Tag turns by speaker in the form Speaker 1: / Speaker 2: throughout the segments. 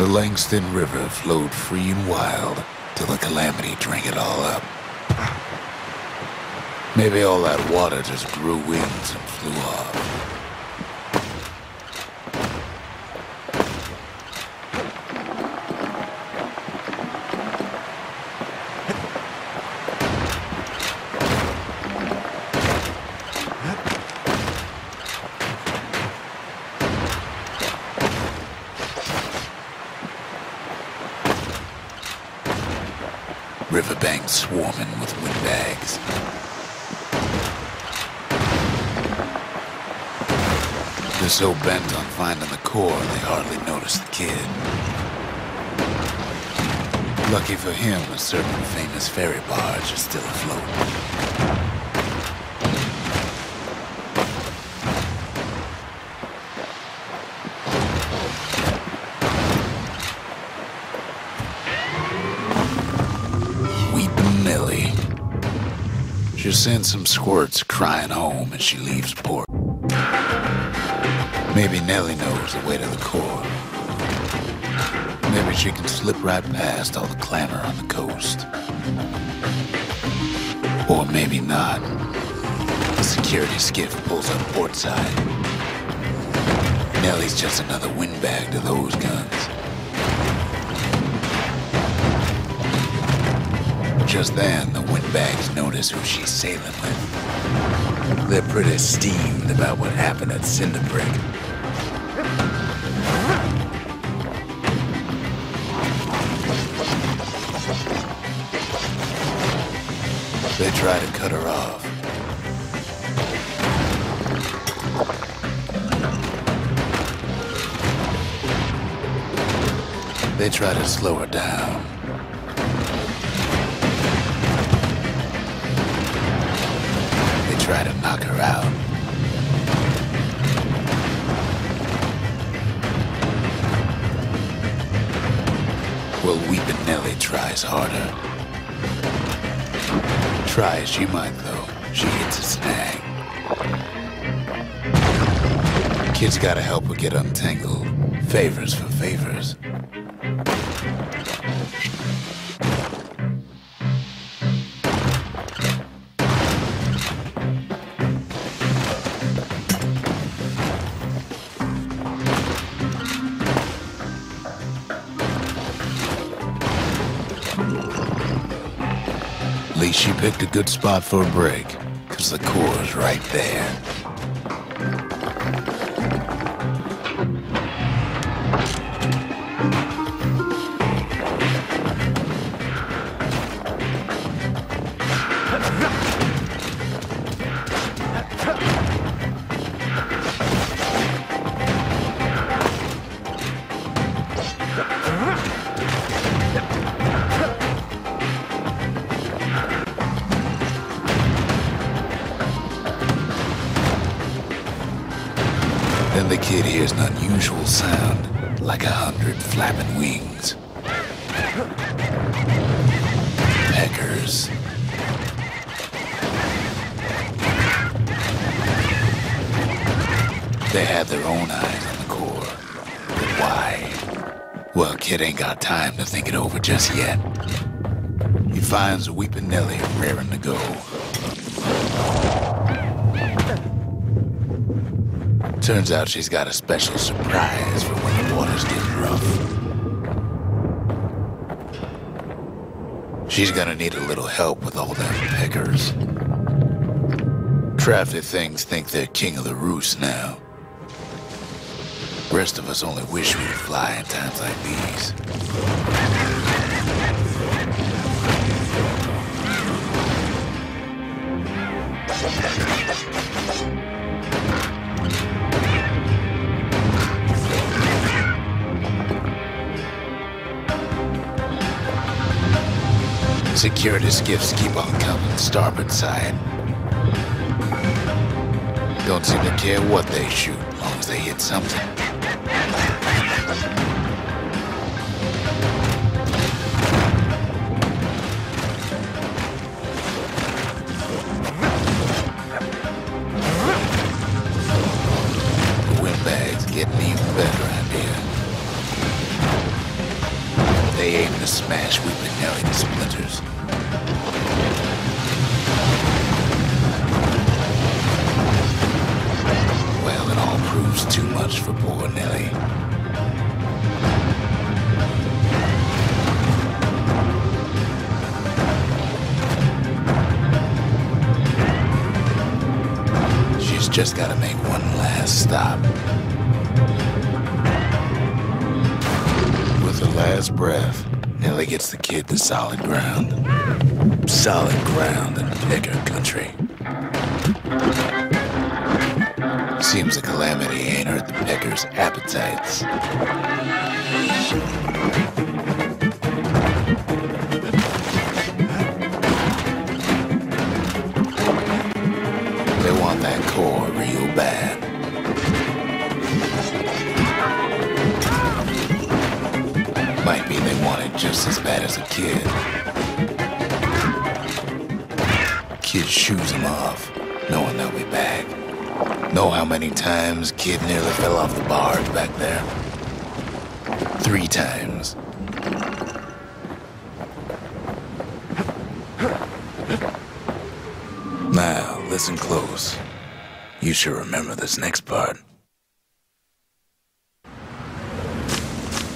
Speaker 1: The Langston River flowed free and wild till the calamity drank it all up. Maybe all that water just grew wings and flew off. Riverbanks swarming with windbags. They're so bent on finding the core, they hardly notice the kid. Lucky for him, a certain famous ferry barge is still afloat. She sends some squirts crying home as she leaves port. Maybe Nellie knows the way to the core. Maybe she can slip right past all the clamor on the coast. Or maybe not. The security skiff pulls up portside. Nellie's just another windbag to those guns. Just then, the windbags notice who she's sailing with. They're pretty steamed about what happened at Cinderbrick. They try to cut her off. They try to slow her down. Try to knock her out. Well, Weepin' Nellie tries harder. Try as she might, though, she hits a snag. Kid's gotta help her get untangled. Favors for favors. At least she picked a good spot for a break, 'cause the core's right there. Then the kid hears an unusual sound, like 100 flapping wings. Peckers. They had their own eyes on the core. But why? Well, kid ain't got time to think it over just yet. He finds Weepin' Nellie raring to go. Turns out she's got a special surprise for when the waters get rough. She's gonna need a little help with all them peckers. Crafty things think they're king of the roost now. Rest of us only wish we could fly in times like these. Security skiffs keep on coming, starboard side. Don't seem to care what they shoot, as long as they hit something. The windbag's getting even better out here. they aim to smash Weeping Nelly to splinters. Well, it all proves too much for poor Nelly. She's just gotta make one last stop. With her last breath, Nelly gets the kid to solid ground. Solid ground in Pecker country. Seems the calamity ain't hurt the Peckers' appetites. They want that core real bad. Might be they want it just as bad as a kid. Kid shoos him off, knowing they'll be back. Know how many times Kid nearly fell off the bars back there? 3 times. Now, listen close. You should remember this next part.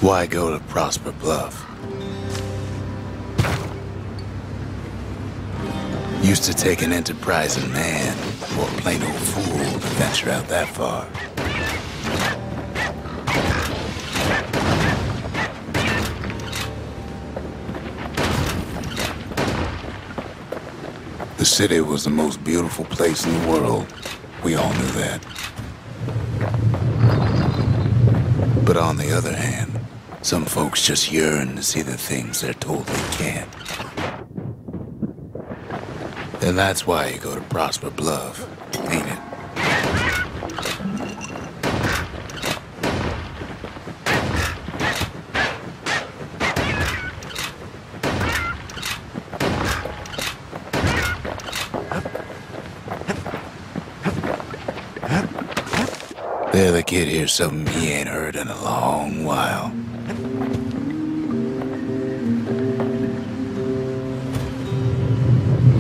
Speaker 1: Why go to Prosper Bluff? Used to take an enterprising man or a plain old fool to venture out that far. The city was the most beautiful place in the world. We all knew that. But on the other hand, some folks just yearn to see the things they're told they can't. And that's why you go to Prosper Bluff, ain't it? There the kid hears something he ain't heard in a long while.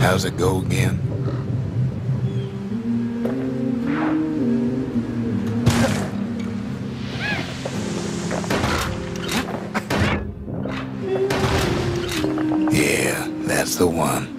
Speaker 1: How's it go again? Yeah, that's the one.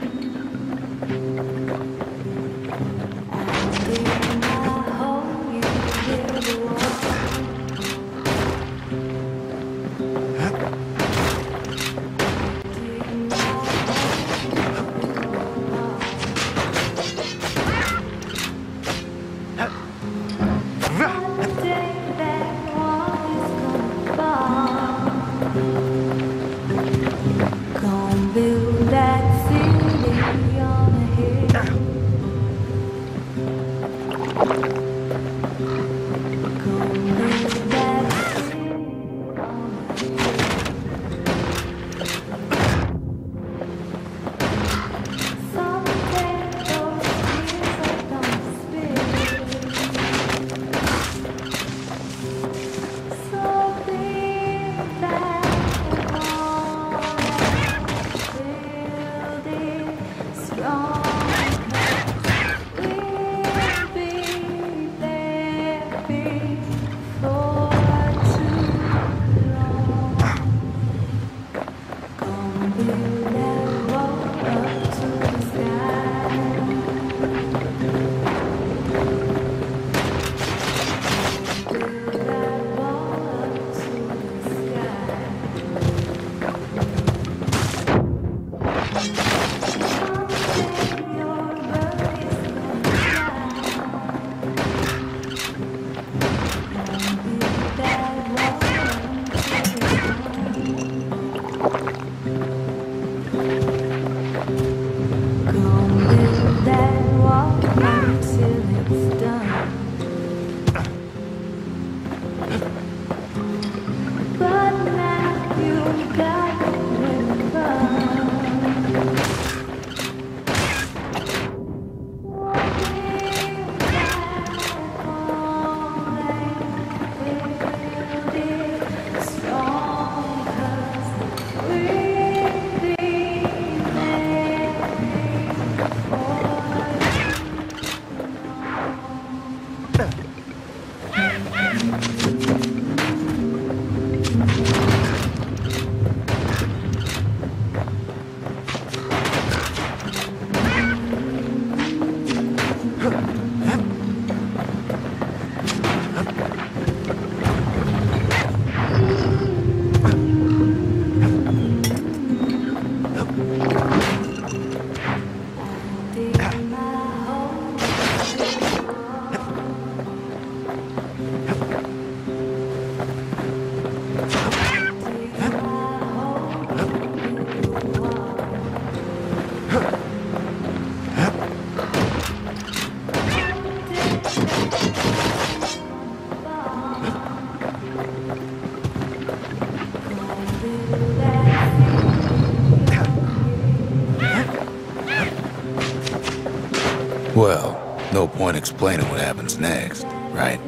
Speaker 1: Well, no point explaining what happens next, right?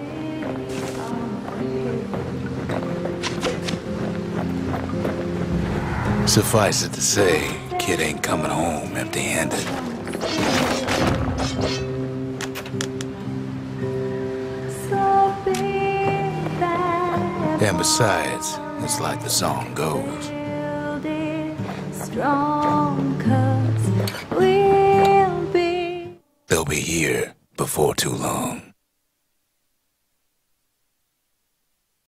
Speaker 1: Suffice it to say, kid ain't coming home empty-handed. And besides, it's like the song goes. They'll be here before too long.